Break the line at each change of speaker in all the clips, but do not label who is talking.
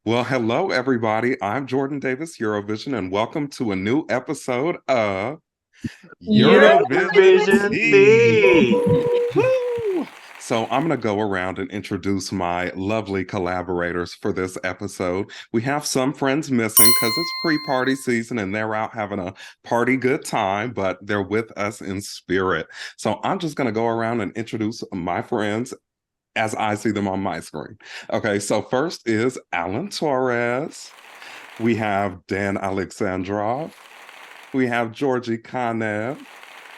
Well, hello, everybody. I'm Jordan Davis, Eurovision, and welcome to a new episode of Eurovision
Eurovision
Tea.
tea.
Woo! So, I'm going to go around and introduce my lovely collaborators for this episode. We have some friends missing because it's pre party season and they're out having a party good time, but they're with us in spirit. So, I'm just going to go around and introduce my friends as I see them on my screen. Okay, so first is Alan Torres. We have Dan Alexandrov. We have Georgie Kanev.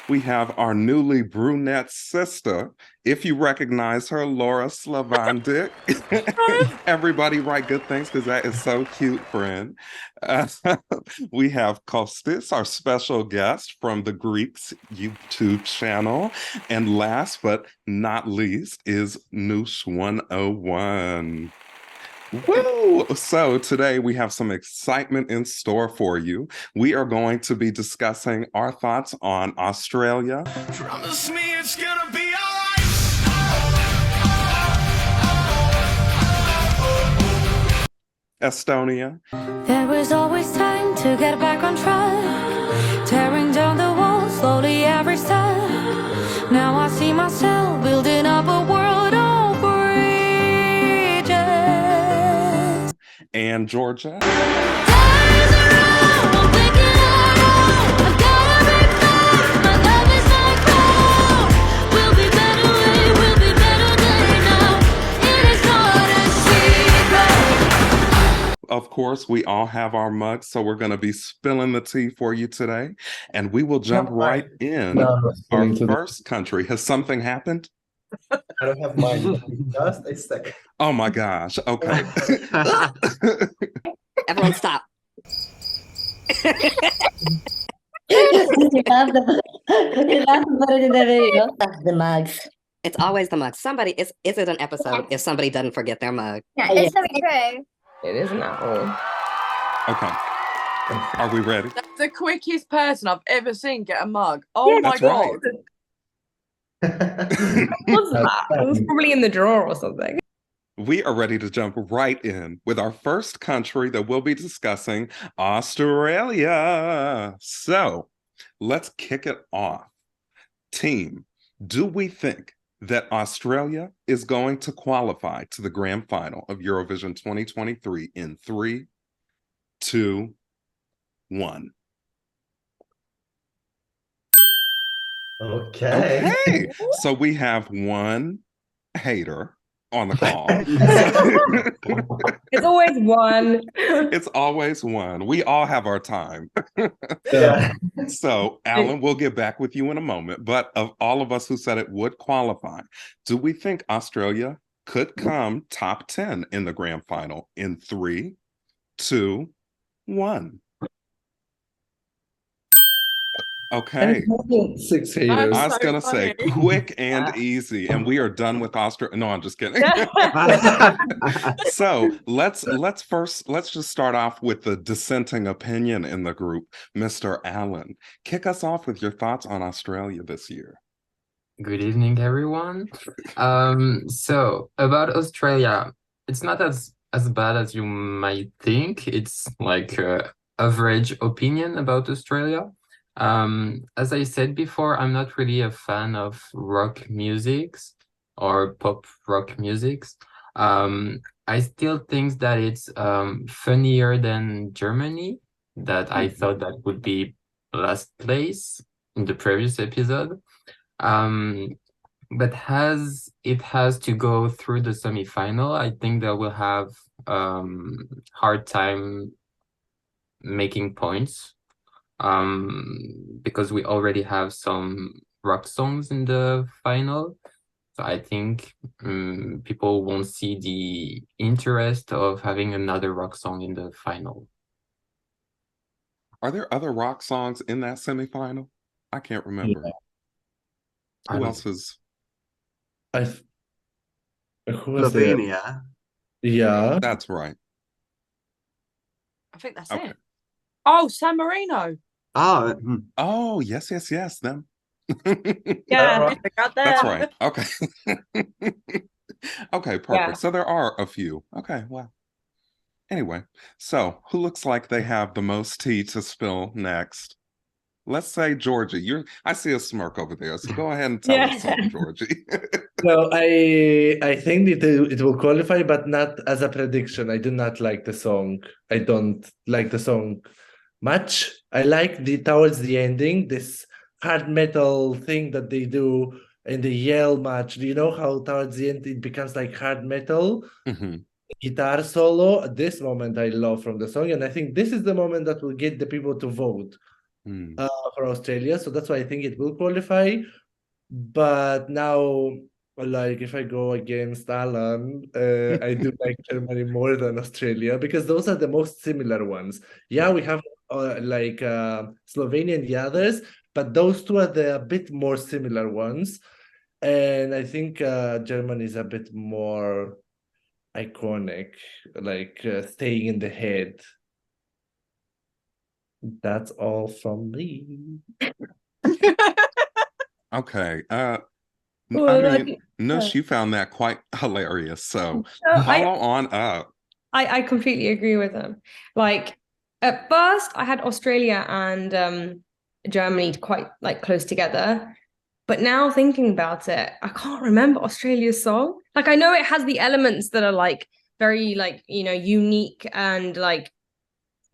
We have our newly brunette sister. If you recognize her, Laura Slavandik. Everybody write good things because that is so cute, friend. Uh, we have Kostis, our special guest from the Greeks YouTube channel. And last but not least is Noosh 101. Woo! So today we have some excitement in store for you. We are going to be discussing our thoughts on Australia. Promise me it's gonna be all right. Estonia.
There is always time to get back on track, tearing down the walls slowly every step. Now I see myself building up a world of bridges.
And Georgia.
Days are long, I'm thinking of it all. I've gotta be back, my love is like gold. We'll be better, we will be better day now. It is not a secret.
Of course, we all have our mugs, so we're going to be spilling the tea for you today. And we will jump right in.
No,
Our first country. Has something happened?
I don't have mine. Just a second.
Oh my gosh. Okay.
Everyone stop.
You have to put it in the video. The mugs.
It's always the mug. Somebody is it an episode if somebody doesn't forget their mug?
Yeah, it's so true.
It is not.
Okay. Are we ready?
That's the quickest person I've ever seen get a mug. Oh my
That's
god.
right.
What's that? It was probably in the drawer or something.
We are ready to jump right in with our first country that we'll be discussing, Australia. So let's kick it off. Team, do we think that Australia is going to qualify to the grand final of Eurovision 2023 in 3, 2, 1?
Okay.
Okay. So we have one hater on the call.
It's always one.
It's always one. We all have our time.
Yeah.
So, Alan, we'll get back with you in a moment. But of all of us who said it would qualify, do we think Australia could come top 10 in the grand final in 3, 2, 1? Okay.
6 haters.
I was
so
gonna say
funny.
quick and easy, and we are done with Australia. No, I'm just kidding. So let's just start off with the dissenting opinion in the group. Mr. Allen, kick us off with your thoughts on Australia this year.
Good evening, everyone. So about Australia, it's not as bad as you might think. It's like a average opinion about Australia. As I said before, I'm not really a fan of rock musics or pop rock musics. I still think that it's funnier than Germany, that I thought that would be last place in the previous episode. But as it has to go through the semi-final, I think they will have hard time making points. Because we already have some rock songs in the final. So I think people won't see the interest of having another rock song in the final.
Are there other rock songs in that semifinal? I can't remember.
Yeah.
Who else is?
Who was there?
Slovenia.
Yeah.
That's right.
I think that's
Okay.
it. Oh, San Marino.
Oh,
Oh, yes, them.
Yeah,
right?
I got
That's
that.
right. Okay. Okay, perfect.
Yeah.
So there are a few. Okay, wow. Anyway, so who looks like they have the most tea to spill next? Let's say Georgie. I see a smirk over there, so go ahead and tell us something, Georgie.
No, I think it will qualify, but not as a prediction. I do not like the song. I don't like the song much. I like towards the ending, this hard metal thing that they do and they yell much. Do you know how towards the end it becomes like hard metal?
Mhm.
Guitar solo. This moment I love from the song, and I think this is the moment that will get the people to vote
Mm.
for Australia. So that's why I think it will qualify. But now, like if I go against Alan, I do like Germany more than Australia because those are the most similar ones. Yeah, we have like Slovenia and the others, but those two are the a bit more similar ones. And I think Germany is a bit more iconic, like staying in the head. That's all from me.
Okay.
Well,
I
I
mean,
think-
Nush, you found that quite hilarious. So
No,
follow on up.
I completely agree with them. Like at first, I had Australia and Germany quite like close together, but now thinking about it, I can't remember Australia's song. Like I know it has the elements that are like very like unique and like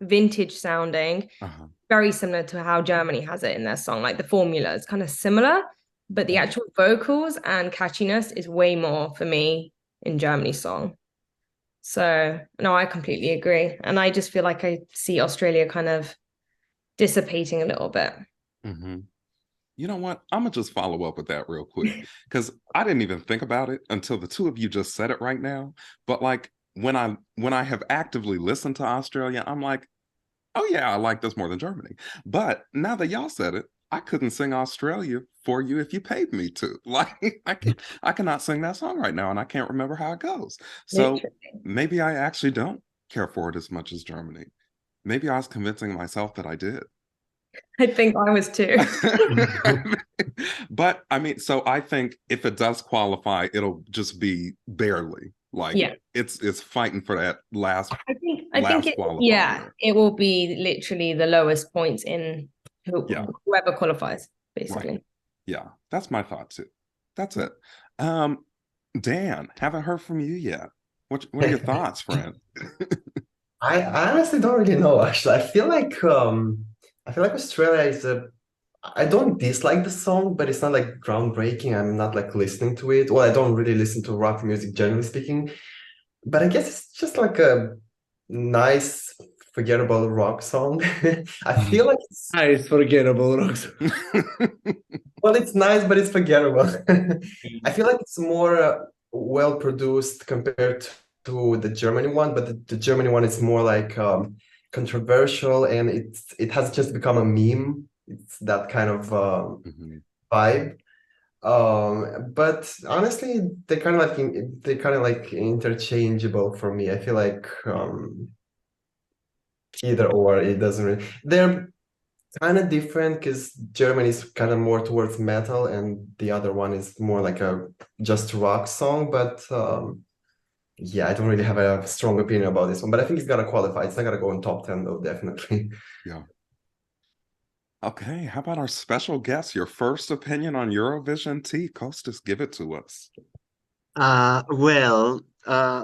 vintage sounding,
Uh-huh.
very similar to how Germany has it in their song. Like the formula is kind of similar, but the actual vocals and catchiness is way more for me in Germany's song. So no, I completely agree. And I just feel like I see Australia kind of dissipating a little bit.
Hmm. You know what? I'm gonna just follow up with that real quick because I didn't even think about it until the two of you just said it right now. But like when I have actively listened to Australia, I'm like, oh yeah, I like this more than Germany. But now that y'all said it, I couldn't sing Australia for you if you paid me to. Like I cannot sing that song right now, and I can't remember how it goes. So
Literally.
maybe I actually don't care for it as much as Germany. Maybe I was convincing myself that I did.
I think I was too.
But I mean, so I think if it does qualify, it'll just be barely. Like
Yeah.
it's fighting for that last
I think it,
qualifier.
yeah, it will be literally the lowest points in
Yeah.
whoever qualifies,
Right.
basically.
Yeah, that's my thought too. That's it. Dan, haven't heard from you yet. What are your thoughts, friend?
I honestly don't really know. Actually, I feel like Australia is a. I don't dislike the song, but it's not like groundbreaking. I'm not like listening to it. Well, I don't really listen to rock music, generally speaking. But I guess it's just like a nice, forgettable rock song. I feel like it's
Nice, forgettable rocks.
well, it's nice, but it's forgettable. I feel like it's more well produced compared to the Germany one, but the Germany one is more like controversial, and it has just become a meme. It's that kind of
Mhm.
vibe. But honestly, they're kind of like interchangeable for me. I feel like either or, it doesn't really. They're kind of different because Germany is kind of more towards metal, and the other one is more like a just rock song. But yeah, I don't really have a strong opinion about this one. But I think it's gonna qualify. It's not gonna go in top 10 though, definitely.
Yeah. Okay, how about our special guest? Your first opinion on Eurovision tea? Kostas, give it to us.
I'm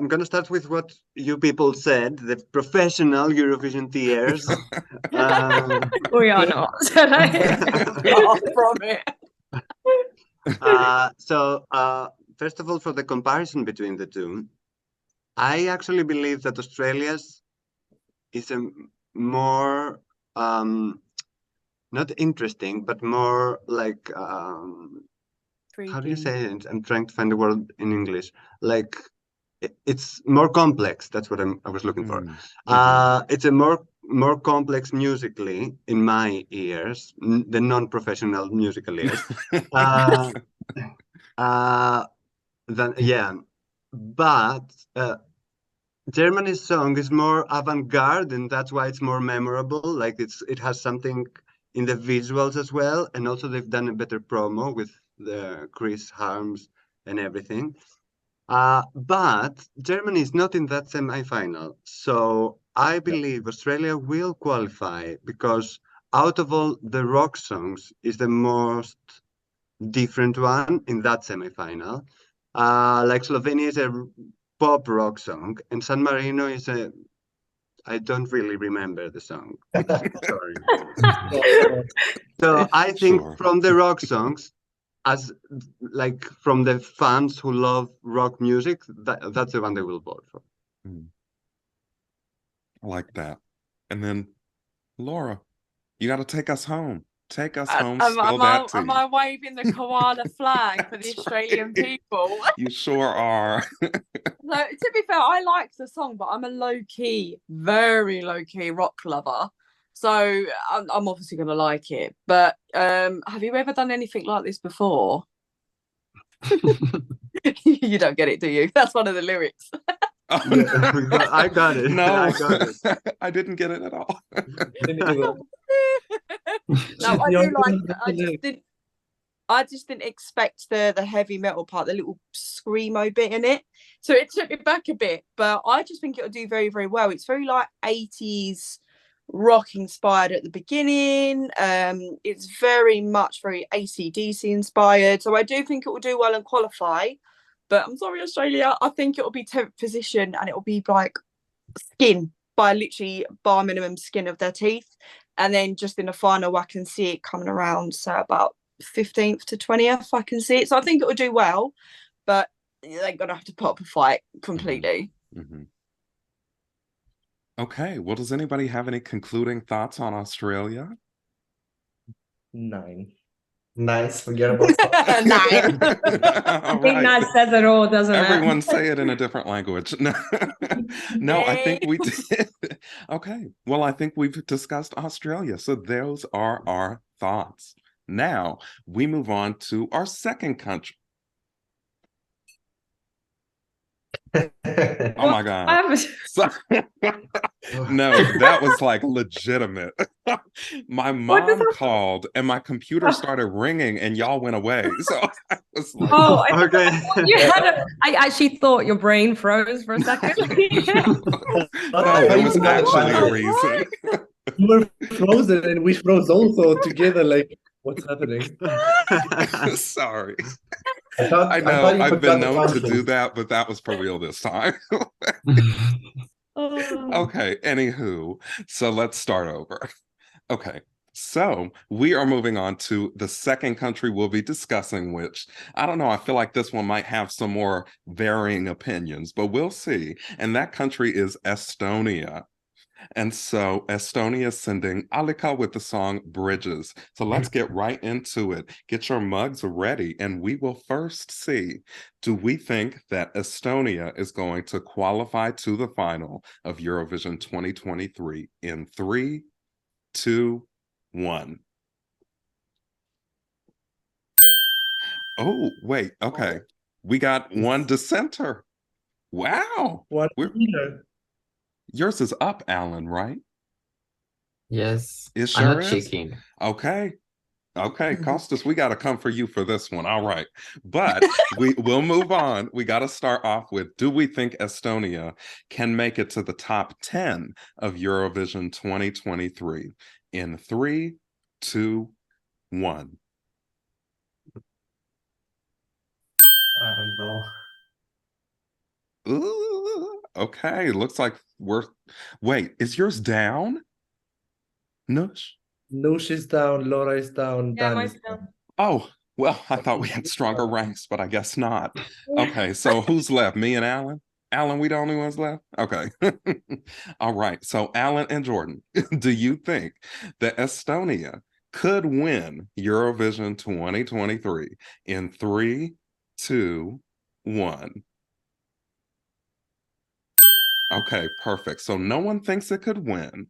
going to start with what you people said, the professional Eurovision tears.
We are not.
Far from it.
First of all, for the comparison between the two, I actually believe that Australia's is a more, not interesting, but more like, how do you say it? I'm trying to find the word in English. Like, it's more complex. That's what I was looking for. It's a more complex musically in my ears, the non-professional musical ears. But Germany's song is more avant-garde, and that's why it's more memorable. Like it has something in the visuals as well, and also they've done a better promo with the Chris Harms and everything. But Germany is not in that semi-final, so I believe Australia will qualify because out of all the rock songs is the most different one in that semi-final. Like Slovenia is a pop rock song, and San Marino is a I don't really remember the song. Sorry. So I think
Sure.
from the rock songs, as like from the fans who love rock music, that's the one they will vote for.
I like that. And then Laura, you got to take us home. Take us home, spill that tea.
Am I waving the koala flag for the Australian people?
You sure are.
No, to be fair, I like the song, but I'm a low-key, very low-key rock lover. So I'm obviously going to like it. But have you ever done anything like this before? You don't get it, do you? That's one of the lyrics.
I got it.
No,
I got it.
I didn't get it at all.
No, I do like. I just didn't expect the heavy metal part, the little screamo bit in it. So it took me back a bit, but I just think it'll do very, very well. It's very like 80s rock inspired at the beginning. It's very much very AC/DC inspired. So I do think it will do well and qualify. But I'm sorry, Australia, I think it'll be 10th position and it'll be like skin by literally bar minimum skin of their teeth. And then just in the final, I can see it coming around. So about 15th to 20th, I can see it. So I think it will do well, but they're going to have to put up a fight completely.
Mm-hmm. Okay, well, does anybody have any concluding thoughts on Australia?
9.
Nice, forget about stuff.
9. I think that says it all, doesn't it?
Everyone say it in a different language. No, I think we did. Okay, well, I think we've discussed Australia. So those are our thoughts. Now we move on to our second country. Oh my God. No, that was like legitimate. My mom called and my computer started ringing and y'all went away. So I was like,
oh,
okay.
I actually thought your brain froze for a second.
No, it was actually a reason.
You were frozen and we froze also together. Like, what's happening?
Sorry.
I
know I've been known to do that, but that was for real this time. Okay, anywho, so let's start over. Okay, so we are moving on to the second country we'll be discussing, which I don't know, I feel like this one might have some more varying opinions, but we'll see. And that country is Estonia. And so Estonia is sending Alika with the song Bridges. So let's get right into it. Get your mugs ready, and we will first see, do we think that Estonia is going to qualify to the final of Eurovision 2023 in 3, 2, 1? Oh, wait, okay. We got one dissenter. Wow. Yours is up, Alan, right?
Yes,
It
I'm
sure
not
is.
checking.
Okay, Costas, we got to come for you for this one. All right, but we'll move on. We got to start off with, do we think Estonia can make it to the top 10 of Eurovision 2023 in 3, 2, 1?
I don't know.
Ooh, okay, looks like wait, is yours down? Nush?
Nush is down, Laura is down,
Yeah,
Dan
mine's
is
down.
Oh, well, I thought we had stronger ranks, but I guess not. Okay, so who's left? Me and Alan? Alan, we the only ones left? Okay. All right, so Alan and Jordan, do you think that Estonia could win Eurovision 2023 in 3, 2, 1? Okay, perfect. So no one thinks it could win.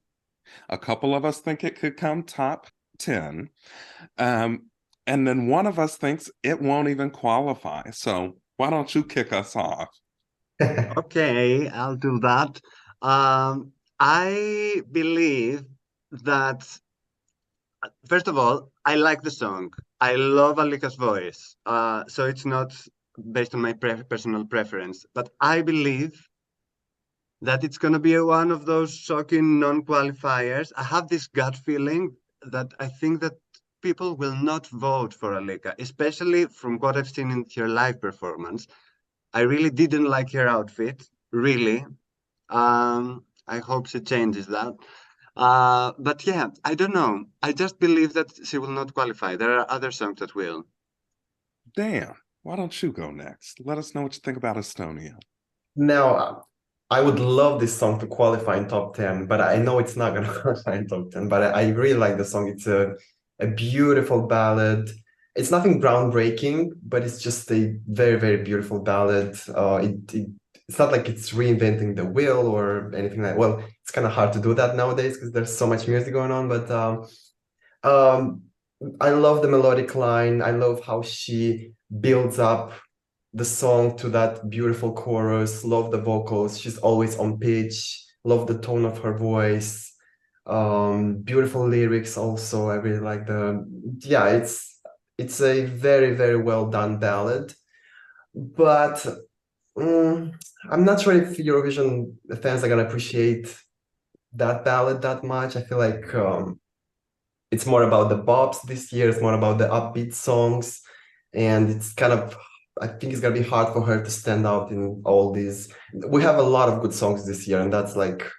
A couple of us think it could come top 10. And then one of us thinks it won't even qualify. So why don't you kick us off?
Okay, I'll do that. I believe that, first of all, I like the song. I love Alika's voice. So it's not based on my personal preference. But I believe that it's going to be one of those shocking non-qualifiers. I have this gut feeling that I think that people will not vote for Alika, especially from what I've seen in her live performance. I really didn't like her outfit, really. I hope she changes that. But yeah, I don't know. I just believe that she will not qualify. There are other songs that will.
Dan, why don't you go next? Let us know what you think about Estonia.
Now, I would love this song to qualify in top 10, but I know it's not going to qualify in top 10. But I really like the song. It's a beautiful ballad. It's nothing groundbreaking, but it's just a very, very beautiful ballad. It's not like it's reinventing the wheel or anything like. Well, it's kind of hard to do that nowadays because there's so much music going on. But I love the melodic line. I love how she builds up the song to that beautiful chorus. Love the vocals. She's always on pitch. Love the tone of her voice. Beautiful lyrics also. I really like yeah, it's a very, very well done ballad. But I'm not sure if Eurovision fans are gonna appreciate that ballad that much. I feel like it's more about the bops this year. It's more about the upbeat songs, and it's kind of, I think it's gonna be hard for her to stand out in all these. We have a lot of good songs this year, and that's like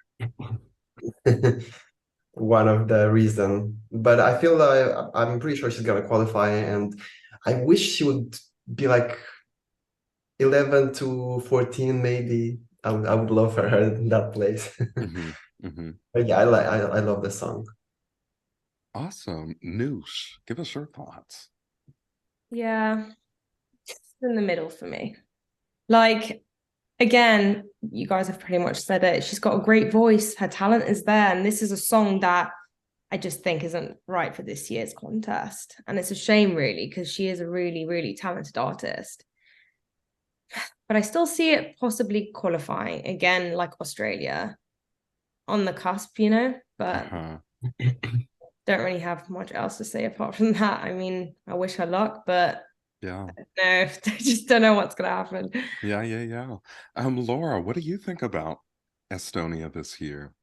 one of the reason. But I feel like I'm pretty sure she's gonna qualify, and I wish she would be like 11 to 14, maybe. I would love for her in that place. But yeah, I love the song.
Awesome. Noosh, give us your thoughts.
Yeah, it's in the middle for me. Like, again, you guys have pretty much said it. She's got a great voice. Her talent is there. And this is a song that I just think isn't right for this year's contest. And it's a shame, really, because she is a really, really talented artist. But I still see it possibly qualifying again, like Australia, on the cusp, you know, but don't really have much else to say apart from that. I mean, I wish her luck, but
yeah,
no, I just don't know what's gonna happen.
Yeah. Laura, what do you think about Estonia this year?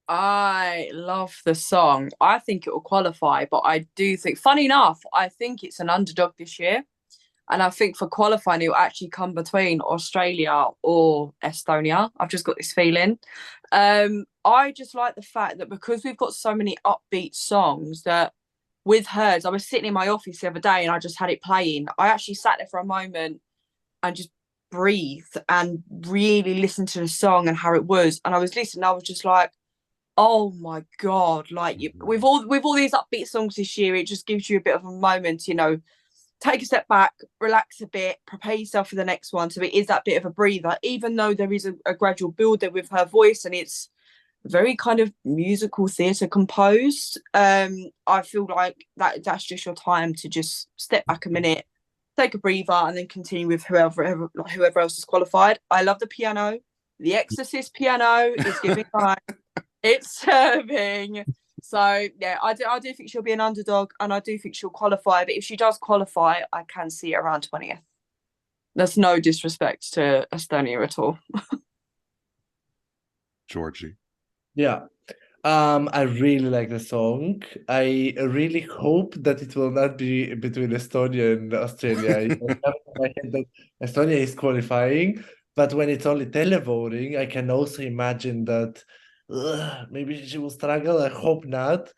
I love the song. I think it will qualify, but I do think, funny enough, I think it's an underdog this year. And I think for qualifying, it will actually come between Australia or Estonia. I've just got this feeling. I just like the fact that because we've got so many upbeat songs that with hers, I was sitting in my office the other day and I just had it playing. I actually sat there for a moment and just breathed and really listened to the song and how it was. And I was listening, I was just like, oh my God, like with all these upbeat songs this year, it just gives you a bit of a moment, you know, take a step back, relax a bit, prepare yourself for the next one. So it is that bit of a breather, even though there is a gradual build there with her voice and it's very kind of musical theatre composed. I feel like that's just your time to just step back a minute, take a breather, and then continue with whoever else is qualified. I love the piano. The Exorcist piano is giving life. It's serving. So yeah, I do think she'll be an underdog, and I do think she'll qualify. But if she does qualify, I can see it around 20th. That's no disrespect to Estonia at all.
Georgie.
Yeah. I really like the song. I really hope that it will not be between Estonia and Australia. I have in my head that Estonia is qualifying, but when it's only televoting, I can also imagine that maybe she will struggle. I hope not.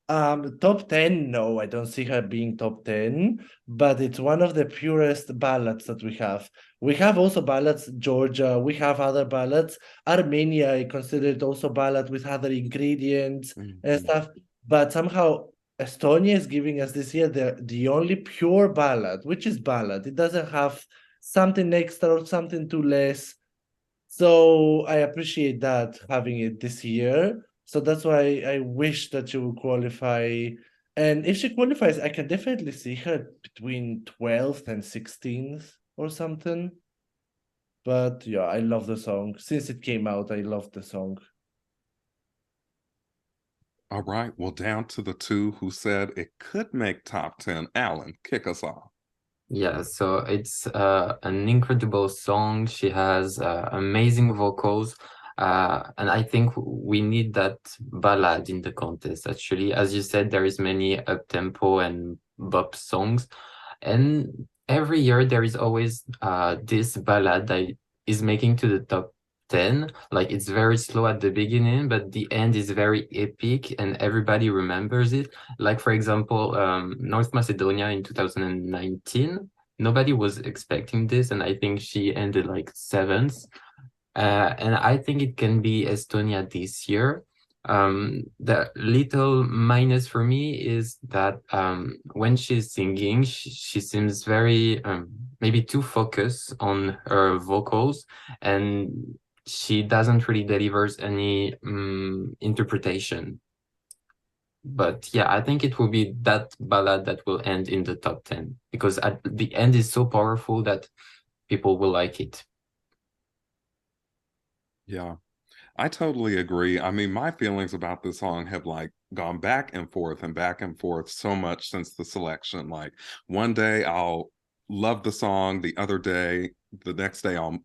Top 10, no, I don't see her being top 10, but it's one of the purest ballads that we have. We have also ballads, Georgia, we have other ballads. Armenia, I consider it also ballad with other ingredients and stuff, but somehow Estonia is giving us this year the only pure ballad, which is ballad. It doesn't have something extra or something too less. So I appreciate that having it this year. So that's why I wish that she will qualify. And if she qualifies, I can definitely see her between 12th and 16th or something. But yeah, I love the song. Since it came out, I love the song.
All right. Well, down to the two who said it could make top 10. Alan, kick us off.
Yeah, so it's an incredible song. She has amazing vocals. And I think we need that ballad in the contest, actually. As you said, there is many up-tempo and bop songs. And every year there is always this ballad that is making to the top 10. Like it's very slow at the beginning, but the end is very epic and everybody remembers it. Like for example, North Macedonia in 2019. Nobody was expecting this, and I think she ended like seventh. And I think it can be Estonia this year. The little minus for me is that when she's singing, she seems very maybe too focused on her vocals, and she doesn't really delivers any interpretation. But yeah, I think it will be that ballad that will end in the top 10 because at the end is so powerful that people will like it.
Yeah, I totally agree. I mean, my feelings about this song have like gone back and forth so much since the selection. Like one day I'll love the song, the next day I'll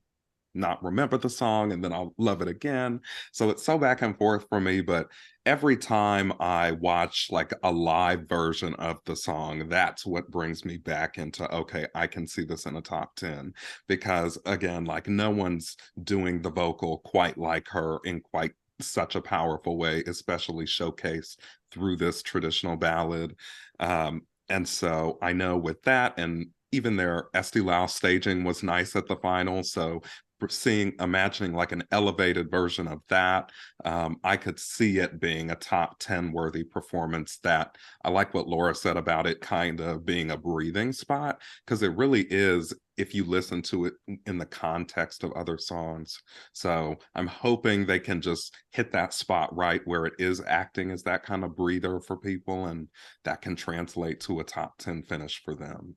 not remember the song and then I'll love it again. So it's so back and forth for me, but every time I watch like a live version of the song, that's what brings me back into, okay, I can see this in a top 10 because again, like no one's doing the vocal quite like her in quite such a powerful way, especially showcased through this traditional ballad. And so I know with that, and even their Estee Lau staging was nice at the final. So imagining like an elevated version of that, I could see it being a top 10 worthy performance. That I like what Laura said about it kind of being a breathing spot, because it really is if you listen to it in the context of other songs. So I'm hoping they can just hit that spot right where it is acting as that kind of breather for people, and that can translate to a top 10 finish for them.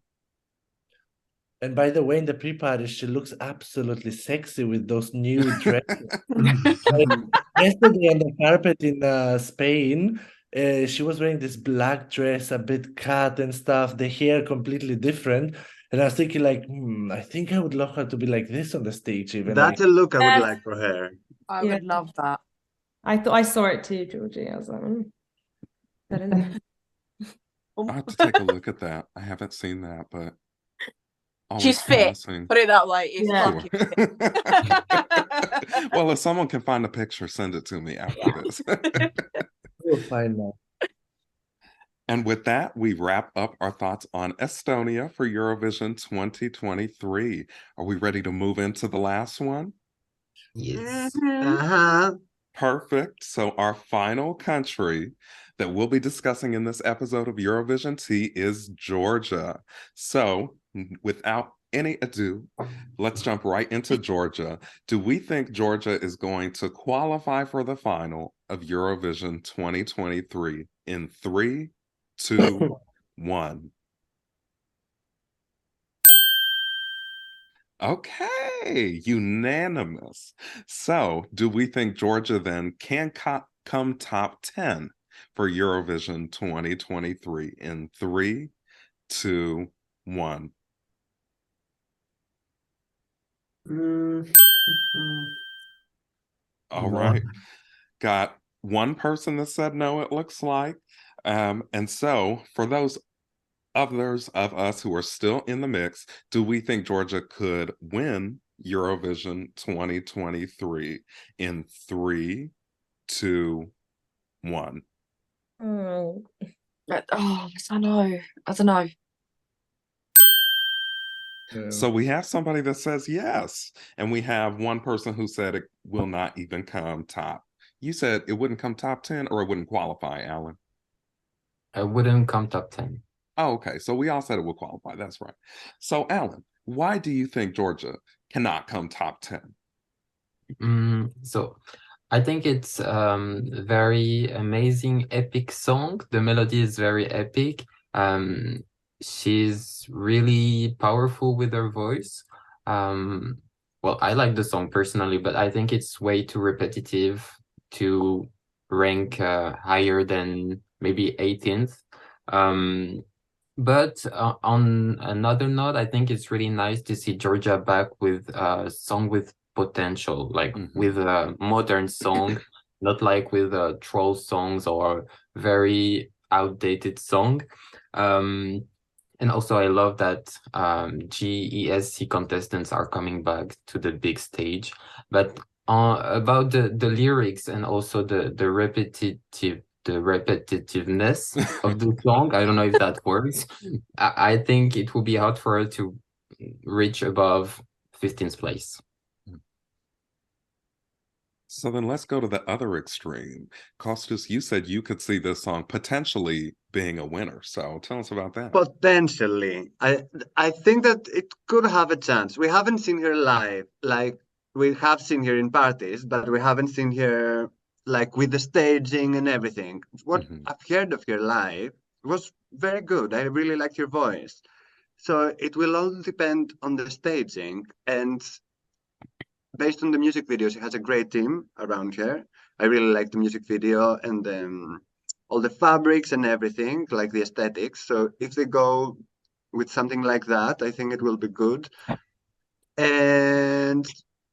And by the way, in the pre-party, she looks absolutely sexy with those new dresses. Like, yesterday on the carpet in Spain, she was wearing this black dress, a bit cut and stuff, the hair completely different. And I was thinking, like, I think I would love her to be like this on the stage, even like.
That's a look I would
Yes.
like for her.
I
Yeah.
would love that.
I thought I saw it too, Georgie. I was like, I don't know.
I have to take a look at that. I haven't seen that, but always
She's fit.
promising.
Put it that way. It's
Yeah.
fucking fit.
Well, if someone can find a picture, send it to me after this.
We'll find out.
And with that, we wrap up our thoughts on Estonia for Eurovision 2023. Are we ready to move into the last one?
Yes.
Uh-huh.
Perfect. So our final country that we'll be discussing in this episode of Eurovision Tea is Georgia. So without any ado, let's jump right into Georgia. Do we think Georgia is going to qualify for the final of Eurovision 2023 in 3, 2, 1? Okay, unanimous. So, do we think Georgia then can come top 10 for Eurovision 2023 in 3, 2, 1? All right. Got one person that said no, it looks like. And so, for those others of us who are still in the mix, do we think Georgia could win Eurovision 2023 in 3, 2, 1?
Oh, I don't know. I don't know.
So we have somebody that says yes, and we have one person who said it will not even come top. You said it wouldn't come top 10 or it wouldn't qualify, Alan?
I wouldn't come top 10.
Oh, okay. So we all said it would qualify. That's right. So, Alan, why do you think Georgia cannot come top 10?
So I think it's very amazing, epic song. The melody is very epic. She's really powerful with her voice. Well, I like the song personally, but I think it's way too repetitive to rank higher than maybe 18th. But on another note, I think it's really nice to see Georgia back with a song with potential, like with a modern song, not like with troll songs or very outdated song. And also I love that GESC contestants are coming back to the big stage. But about the lyrics and also the repetitiveness of the song. I don't know if that works. I think it will be hard for her to reach above 15th place.
So then let's go to the other extreme. Costas, you said you could see this song potentially being a winner. So tell us about that.
Potentially, I think that it could have a chance. We haven't seen her live, like we have seen her in parties, but we haven't seen her like with the staging and everything. What I've heard of her live was very good. I really like her voice. So it will all depend on the staging, and based on the music video, she has a great team around her. I really like the music video and all the fabrics and everything, like the aesthetics. So if they go with something like that, I think it will be good. And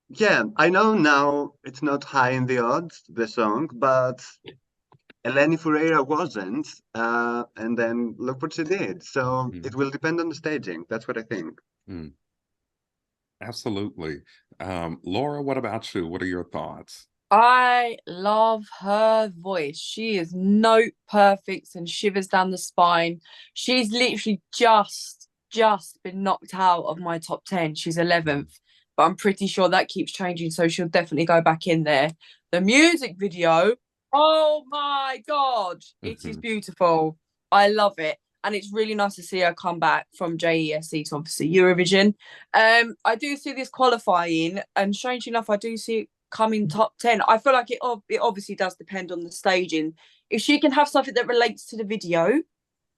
yeah, I know now it's not high in the odds, the song, but Eleni Foureira wasn't. And then look what she did. So it will depend on the staging. That's what I think.
Absolutely. Laura, what about you? What are your thoughts?
I love her voice. She is note perfect and shivers down the spine. She's literally just been knocked out of my top 10. She's 11th, but I'm pretty sure that keeps changing, so she'll definitely go back in there. The music video, oh my God, it is beautiful. I love it. And it's really nice to see her come back from JESC to obviously Eurovision. I do see this qualifying, and strangely enough, I do see it coming top 10. I feel like it obviously does depend on the staging. If she can have something that relates to the video,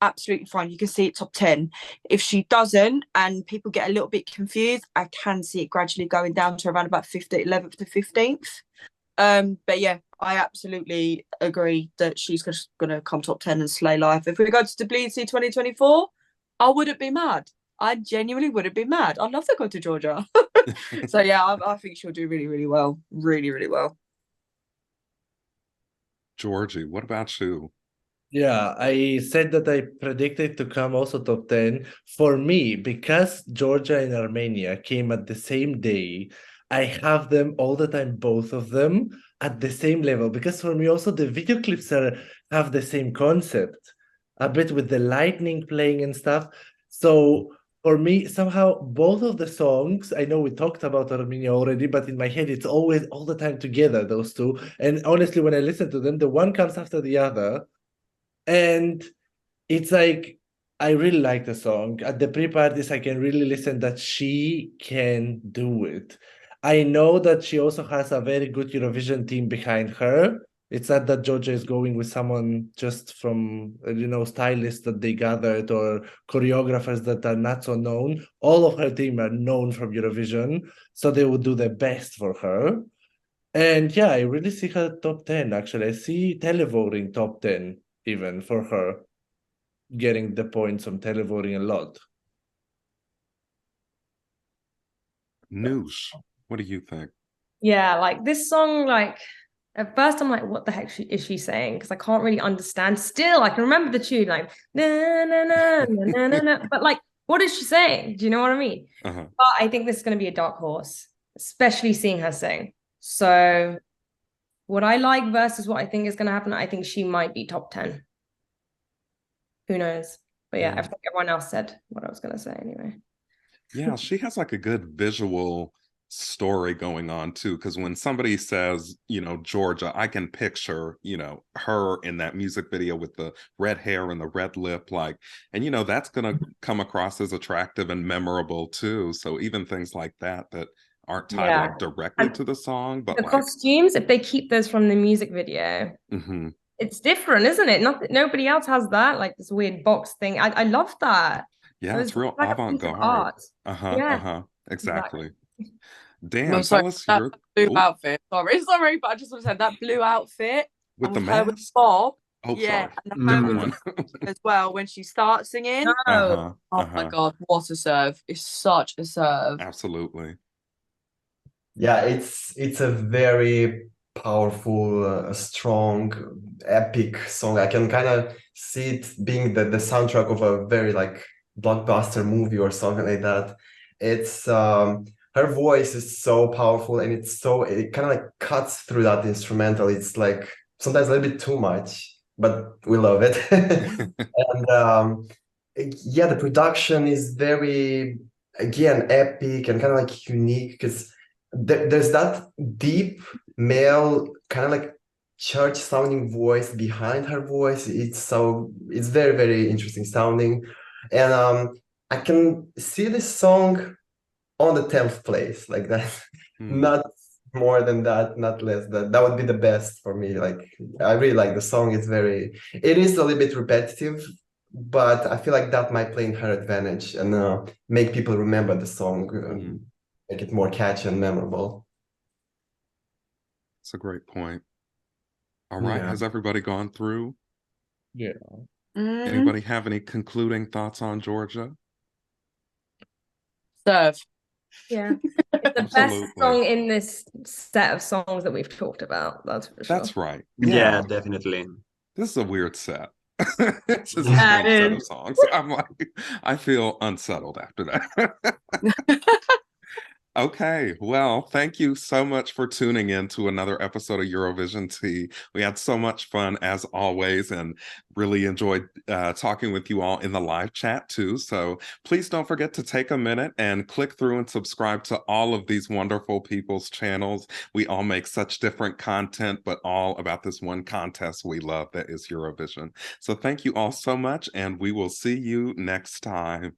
absolutely fine. You can see it top 10. If she doesn't and people get a little bit confused, I can see it gradually going down to around about 11th to 15th. But yeah, I absolutely agree that she's just gonna come top 10 and slay life. If we go to Tbilisi 2024, I wouldn't be mad. I genuinely wouldn't be mad. I'd love to go to Georgia. So yeah, I think she'll do really, really well. Really, really well.
Georgie, what about you?
Yeah, I said that I predicted to come also top 10. For me, because Georgia and Armenia came at the same day, I have them all the time, both of them, at the same level. Because for me, also the video clips have the same concept, a bit with the lightning playing and stuff. So for me, somehow both of the songs, I know we talked about Armenia already, but in my head, it's always all the time together, those two. And honestly, when I listen to them, the one comes after the other. And it's like, I really like the song. At the pre-parties, I can really listen that she can do it. I know that she also has a very good Eurovision team behind her. It's not that Georgia is going with someone just from, stylists that they gathered or choreographers that are not so known. All of her team are known from Eurovision, so they would do their best for her. And yeah, I really see her top 10, actually. I see televoting top 10 even for her, getting the points from televoting a lot.
Noosh, what do you think?
Yeah, like this song, like at first I'm like, what the heck is she saying? Because I can't really understand. Still, I can remember the tune, like na na na na na na na. But like, what is she saying? Do you know what I mean? But I think this is going to be a dark horse, especially seeing her sing. So what I like versus what I think is going to happen, I think she might be top 10. Who knows? But yeah, I think everyone else said what I was going to say anyway.
Yeah, she has like a good visual story going on too, because when somebody says, Georgia, I can picture, her in that music video with the red hair and the red lip, like, and that's gonna come across as attractive and memorable too. So even things like that aren't tied like directly to the song, but
the
like
costumes, if they keep those from the music video, it's different, isn't it? Nobody else has that, like this weird box thing. I love that.
Yeah, it's real
like
avant-garde. Exactly. Dan,
sorry,
tell us
that
your
blue outfit. Sorry, but I just want to say that blue outfit
with the
her with
mask.
Bob.
Oh,
Yeah,
sorry.
and her
Different
voice
one.
as well when she starts singing.
Uh-huh.
Oh my God, what a serve. It's such a serve.
Absolutely.
Yeah, it's a very powerful, strong, epic song. I can kind of see it being the soundtrack of a very like blockbuster movie or something like that. It's her voice is so powerful and it kind of like cuts through that instrumental. It's like sometimes a little bit too much, but we love it. And yeah, the production is very, again, epic and kind of like unique because there's that deep male kind of like church sounding voice behind her voice. It's very, very interesting sounding. And I can see this song on the 10th place, like that. Not more than that, not less. That would be the best for me. Like I really like the song. It is a little bit repetitive, but I feel like that might play in her advantage and make people remember the song, make it more catchy and memorable.
It's a great point. All right.
Yeah.
Has everybody gone through?
Yeah.
Anybody have any concluding thoughts on Georgia?
Serve.
Yeah. It's the best
Absolutely.
song in this set of songs that we've talked about, that's for sure.
That's right.
Yeah, definitely.
This is a weird set. This is a
Yeah,
strange set
it
of
is.
songs. I'm like, I feel unsettled after that. Okay, well, thank you so much for tuning in to another episode of Eurovision Tea. We had so much fun as always and really enjoyed talking with you all in the live chat too. So please don't forget to take a minute and click through and subscribe to all of these wonderful people's channels. We all make such different content, but all about this one contest we love that is Eurovision. So thank you all so much, and we will see you next time.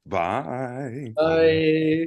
Bye.
Bye.